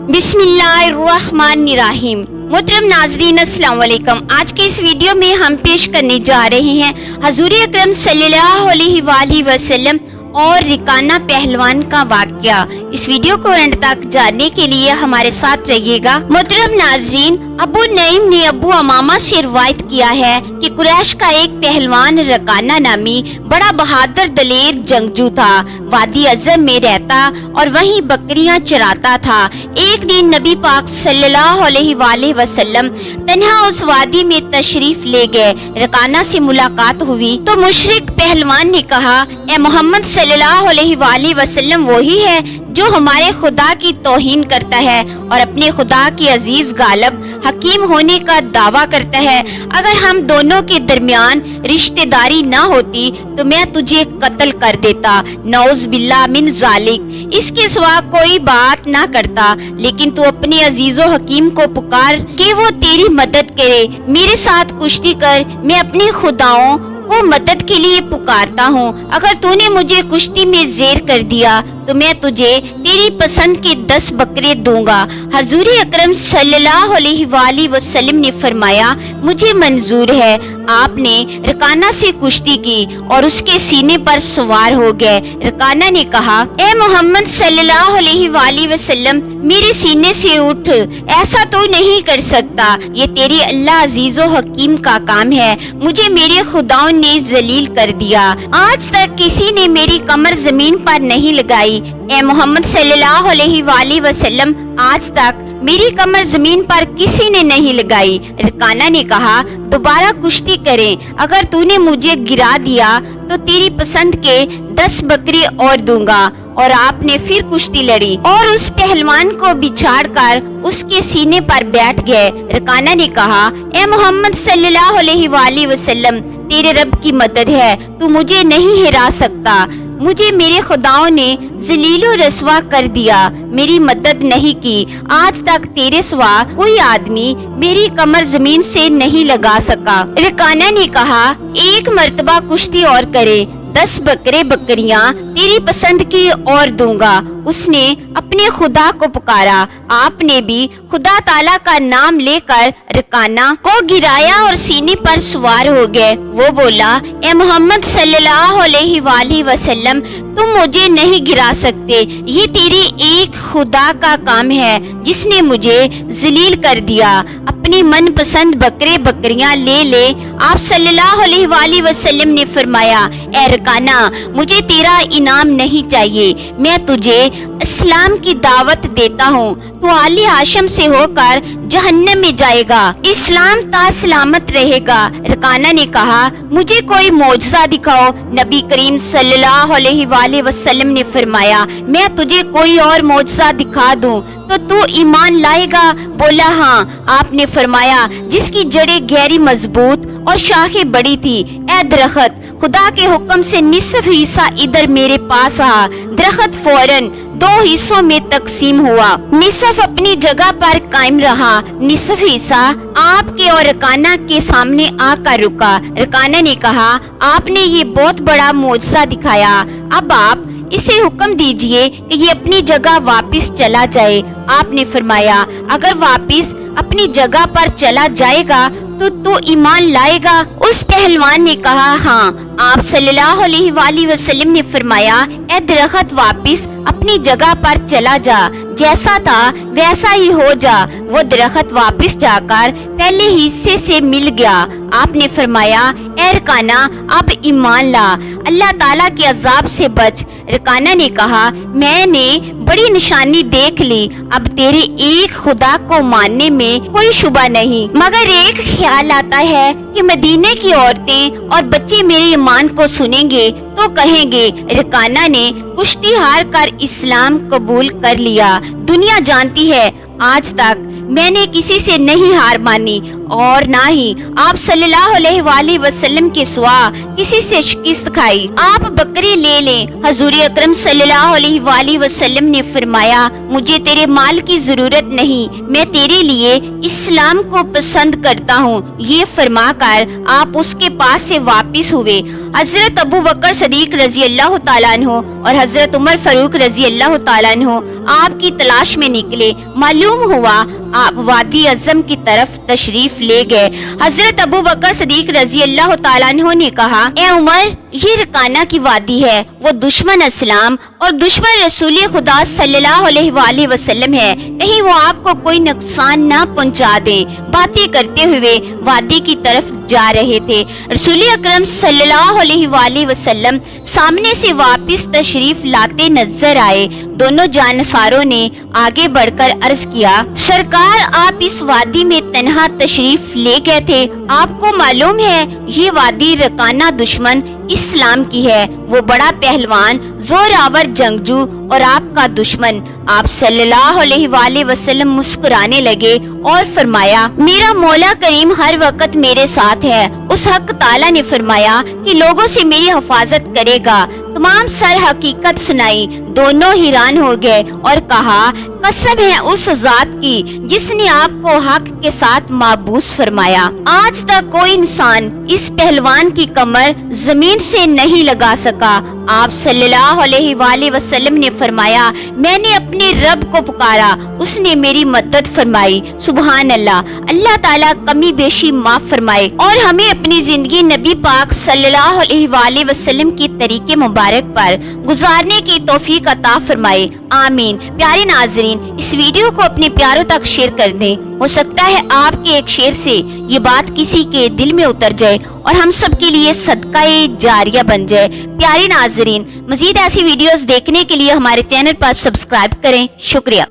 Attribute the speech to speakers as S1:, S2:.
S1: बिस्मिल्लाहिर्रहमानिर्रहीम। मोहतरम नाजरीन अस्सलाम वालेकुम। आज के इस वीडियो में हम पेश करने जा रहे हैं हजूर अकरम सल्लल्लाहु अलैहि वसल्लम और रिकाना पहलवान का वाकया। इस वीडियो को एंड तक जानने के लिए हमारे साथ रहिएगा। मोहतरम नाजरीन, अबू नईम ने अबू अमामा से रिवायत किया है कि कुरैश का एक पहलवान रकाना नामी बड़ा बहादुर दलेर जंगजू था। वादी अज़म में रहता और वहीं बकरियां चराता था। एक दिन नबी पाक सल्लल्लाहु अलैहि वसल्लम तन्हा उस वादी में तशरीफ ले गए। रकाना से मुलाकात हुई तो मुशरिक पहलवान ने कहा, ए मोहम्मद सल्लल्लाहु अलैहि वसल्लम वही है जो हमारे खुदा की तौहीन करता है और अपने खुदा की अजीज गालिब हकीम होने का दावा करता है। अगर हम दोनों के दरमियान रिश्तेदारी न होती तो मैं तुझे कत्ल कर देता। नौज बिल्ला मिन जालिक। इसके सिवा कोई बात ना करता, लेकिन तू अपने अजीजो हकीम को पुकार कि वो तेरी मदद करे। मेरे साथ कुश्ती कर, मैं अपने खुदाओं को मदद के लिए पुकारता हूँ। अगर तूने मुझे कुश्ती में जेर कर दिया तो मैं तुझे तेरी पसंद के 10 बकरे दूंगा। हजूर अकरम सल्लल्लाहु अलैहि वसल्लम ने फरमाया, मुझे मंजूर है। आपने रकाना से कुश्ती की और उसके सीने पर सवार हो गए। रकाना ने कहा, ए मोहम्मद सल्लल्लाहु अलैहि वसल्लम, मेरे सीने से उठ, ऐसा तो नहीं कर सकता। ये तेरी अल्लाह अजीजो हकीम का काम है। मुझे मेरे खुदाओं ने जलील कर दिया। आज तक किसी ने मेरी कमर जमीन पर नहीं लगाई। ए मोहम्मद सल्लल्लाहु अलैहि वसल्लम, आज तक मेरी कमर जमीन पर किसी ने नहीं लगाई। रकाना ने कहा, दोबारा कुश्ती करें। अगर तूने मुझे गिरा दिया तो तेरी पसंद के 10 बकरे और दूंगा। और आपने फिर कुश्ती लड़ी और उस पहलवान को बिछाड़ कर उसके सीने पर बैठ गए। रकाना ने कहा, ए मोहम्मद सल्लल्लाहु अलैहि वसल्लम, तेरे रब की मदद है, तू मुझे नहीं हिरा सकता। मुझे मेरे खुदाओं ने जलीलो रस्वा कर दिया, मेरी मदद नहीं की। आज तक तेरे सिवा कोई आदमी मेरी कमर जमीन से नहीं लगा सका। रकाना ने कहा, एक मर्तबा कुश्ती और करे, 10 बकरे बकरियां तेरी पसंद की और दूंगा। उसने अपने खुदा को पुकारा। आपने भी खुदा ताला का नाम लेकर रकाना को गिराया और सीने पर सवार हो गए। वो बोला, ए मोहम्मद सल्लल्लाहु अलैहि वसल्लम, तुम मुझे नहीं गिरा सकते। ये तेरी एक खुदा का काम है जिसने मुझे जलील कर दिया। अपनी मनपसंद बकरे बकरियां ले। आप सल्लल्लाहु अलैहि वसल्लम ने फरमाया, ए रकाना, मुझे तेरा इनाम नहीं चाहिए। मैं तुझे इस्लाम की दावत देता हूँ। तू आले हाशिम से होकर जहन्नम में जाएगा, इस्लाम तासलामत रहेगा। रकाना ने कहा, मुझे कोई मौजज़ा दिखाओ। नबी करीम सल्लल्लाहु अलैहि वसल्लम ने फरमाया, मैं तुझे कोई और मौजज़ा दिखा दूं तो तू ईमान लाएगा? बोला, हाँ। आपने फरमाया, जिसकी जड़ें गहरी मजबूत और शाखें बड़ी थी। ए दरख्त, खुदा के हुक्म से निस्फ हिस्सा इधर मेरे पास आ। दरख्त फौरन 2 हिस्सों में तकसीम हुआ। निस्फ अपनी जगह पर कायम रहा। निस्फ हिस्सा आपके और रकाना के सामने आकर रुका। रकाना ने कहा, आपने ये बहुत बड़ा मौजज़ा दिखाया। अब आप इसे हुक्म दीजिए कि ये अपनी जगह वापस चला जाए। आपने फरमाया, अगर वापस अपनी जगह पर चला जाएगा तो तू ईमान लाएगा? उस पहलवान ने कहा, हाँ। आप सल्लल्लाहु अलैहि वसल्लम ने फरमाया, ए दरख्त, वापस अपनी जगह पर चला जा, जैसा था वैसा ही हो जा। वो दरख्त वापस जाकर पहले हिस्से से मिल गया। आपने फरमाया, ए रकाना, अब ईमान ला, अल्लाह ताला के अजाब से बच। रकाना ने कहा, मैंने बड़ी निशानी देख ली। अब तेरे एक खुदा को मानने में कोई शुबा नहीं, मगर एक ख्याल आता है कि मदीने की औरतें और बच्चे मेरे ईमान को सुनेंगे तो कहेंगे, रकाना ने कुश्ती हार कर इस्लाम कबूल कर लिया। दुनिया जानती है, आज तक मैंने किसी से नहीं हार मानी और ना ही आप सल्लल्लाहु अलैहि वसल्लम के सिवा किसी से किस्त खाई। आप बकरी ले लें। हजूर अकरम सल्लल्लाहु अलैहि वसल्लम ने फरमाया, मुझे तेरे माल की जरूरत नहीं, मैं तेरे लिए इस्लाम को पसंद करता हूँ। ये फरमाकर आप उसके पास से वापिस हुए। हजरत अबू बकर सदीक रजी अल्लाह तआला अन्हु और हजरत उमर फारूक रजी अल्लाह तआला अन्हु आपकी तलाश में निकले। मालूम हुआ आप वादी अज़म की तरफ तशरीफ ले गए। हजरत अबू बकर सदीक रजी अल्लाह तआला अन्हु ने कहा, ए उमर, ये रकाना की वादी है, वो दुश्मन इस्लाम और दुश्मन रसूल खुदा सल्लल्लाहु अलैहि वसल्लम है, कहीं वो आपको कोई नुकसान ना पहुंचा दे। बातें करते हुए वादी की तरफ जा रहे थे। रसूल अकरम सल्लल्लाहु अलैहि वसल्लम सामने से वापस तशरीफ लाते नजर आए। दोनों जानसारों ने आगे बढ़कर अर्ज किया, सरकार, आप इस वादी में तन्हा तशरीफ ले गए थे। आपको मालूम है ये वादी रकाना दुश्मन इस्लाम की है, वो बड़ा पहलवान, जोरावर जंगजू और आपका दुश्मन। आप सल्लल्लाहु अलैहि वसल्लम मुस्कुराने लगे और फरमाया, मेरा मौला करीम हर वक्त मेरे साथ है। उस हक ताला ने फरमाया कि लोगों से मेरी हिफाजत करेगा। तमाम सर हकीकत सुनाई। दोनों हैरान हो गए और कहा, कसम है उस जात की जिसने आपको हक के साथ माबूस फरमाया। आज तक कोई इंसान इस पहलवान की कमर जमीन से नहीं लगा सका। आप सल्लल्लाहु अलैहि वसल्लम ने फरमाया, मैंने अपने रब को पुकारा, उसने मेरी मदद फरमाई। सुभान अल्लाह। अल्लाह ताला कमी बेशी माफ फरमाए और हमें अपनी जिंदगी नबी पाक सल्लल्लाहु अलैहि वसल्लम की तरीके मुबारक पर गुजारने की तौफीक अता फरमाए। आमीन। प्यारे नाजरीन, इस वीडियो को अपने प्यारों तक शेयर कर दें। हो सकता है आपके एक शेयर से ये बात किसी के दिल में उतर जाए और हम सब के लिए सदका-ए जारिया बन जाए। प्यारे नाजरीन, मजीद ऐसी वीडियोस देखने के लिए हमारे चैनल पर सब्सक्राइब करें। शुक्रिया।